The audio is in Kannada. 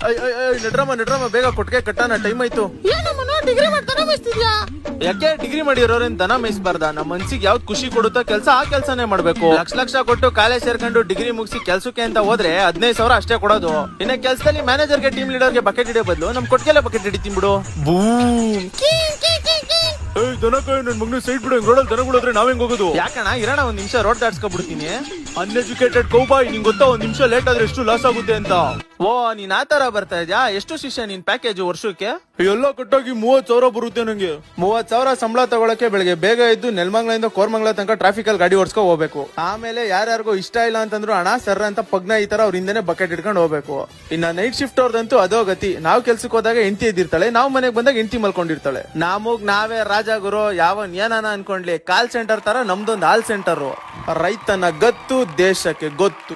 ನಡ್ರಮ್ಮ ಬೇಗ ಕೊಟ್ಟಿಗೆ ಕಟ್ಟಣ, ಟೈಮ್ ಆಯ್ತು. ಡಿಗ್ರಿ ಮಾಡ್ತಾನೆ ಬಯಸ್ತಿದ್ಯಾ? ಯಾಕೆ ಡಿಗ್ರಿ ಮಾಡಿರೋರೇನ್ ದನ ಮೇಯಿಸಬಾರ್ದ? ನಮ್ಮ ಮನ್ಸಿಗೆ ಯಾವ್ದು ಖುಷಿ ಕೊಡುತ್ತೋ ಕೆಲಸ ಆ ಕೆಲಸನೇ ಮಾಡ್ಬೇಕು. ಲಕ್ಷ ಕೊಟ್ಟು ಕಾಲೇಜ್ ಸೇರ್ಕೊಂಡು ಡಿಗ್ರಿ ಮುಗಿಸಿ ಕೆಲ್ಸಕ್ಕೆ ಅಂತ ಹೋದ್ರೆ 15,000 ಅಷ್ಟೇ ಕೊಡೋದು. ಇನ್ನ ಕೆಲ್ಸದಲ್ಲಿ ಮ್ಯಾನೇಜರ್ಗೆ ಟೀಮ್ ಲೀಡರ್ಗೆ ಬಕೆಟ್ ಹಿಡಿಯೋ ಬದಲು ನಮ್ ಕೊಟ್ಟಿಗೆಲ್ಲ ಬಕೆಟ್ ಹಿಡಿತೀನಿ ಬಿಡು. ಬೂಮ್. ದನ ನನ್ ಮಗನ ಸೈಡ್ ಬಿಡು, ರೋಡಲ್ಲಿ ದನಗಳೋದ್ರೆ ನಾವ್ ಹೆಂಗ್ ಹೋಗೋದು? ಯಾಕಣ್ಣ ಇರೋಣ ಒಂದ್ ನಿಮಿಷ ರೋಡ್ ದಾಟ್ಸ್ಕೊಬಿಡ್ತೀನಿ. ಅನ್ಎಜುಕೇಟೆಡ್ ಕೌಬಾಯ್, ನಿಂಗ್ ಗೊತ್ತಾ ಒಂದ್ ನಿಮಿಷ ಲೇಟ್ ಆದ್ರೆ ಎಷ್ಟು ಲಾಸ್ ಆಗುತ್ತೆ ಅಂತ? ಓ ನೀನ್ ಆತರ ಬರ್ತಾ ಇದ್ಯಾ? ಎಷ್ಟು ಶಿಷ್ಯ ನಿನ್ ಪ್ಯಾಕೇಜ್ ವರ್ಷಕ್ಕೆ? ಎಲ್ಲ ಕಟ್ಟಾಗಿ 30,000 ಬರುತ್ತೆ ನಂಗೆ. 30,000 ಸಂಬಳ ತಗೊಳಕ್ಕೆ ಬೆಳಗ್ಗೆ ಬೇಗ ಎದ್ದು ನೆಲಮಂಗಲದಿಂದ ಕೋರಮಂಗಲ ತನಕ ಟ್ರಾಫಿಕ್ ಅಲ್ಲಿ ಗಾಡಿ ಓಡಿಸ್ಕೊ ಹೋಗ್ಬೇಕು. ಆಮೇಲೆ ಯಾರ್ಯಾರಿಗೂ ಇಷ್ಟ ಇಲ್ಲ ಅಂತಂದ್ರು ಅಣ್ಣ ಸರ್ರ ಅಂತ ಪಗ್ನ ಈ ತರ ಅವ್ರ ಹಿಂದೆನೆ ಬಕೆಟ್ ಇಟ್ಕೊಂಡು ಹೋಗ್ಬೇಕು. ಇನ್ನ ನೈಟ್ ಶಿಫ್ಟ್ ಅವ್ರದಂತೂ ಅದೋ ಗತಿ. ನಾವ್ ಕೆಲ್ಸಕ್ಕೆ ಹೋದಾಗ ಹೆಂಡತಿ ಎದ್ದಿರ್ತಾಳೆ, ನಾವ್ ಮನೆಗ್ ಬಂದಾಗ ಹೆಂಡತಿ ಮಲ್ಕೊಂಡಿರ್ತಾಳೆ. ನಮಗ್ ನಾವೇ ರಾಜ ಗುರು. ಯಾವನ್ ಏನಾನ ಅನ್ಕೊಂಡ್ಲಿ, ಕಾಲ್ ಸೆಂಟರ್ ತರ ನಮ್ದೊಂದು ಹಾಲ್ ಸೆಂಟರ್. ರೈತನ ಗತ್ತು ದೇಶಕ್ಕೆ ಗೊತ್ತು.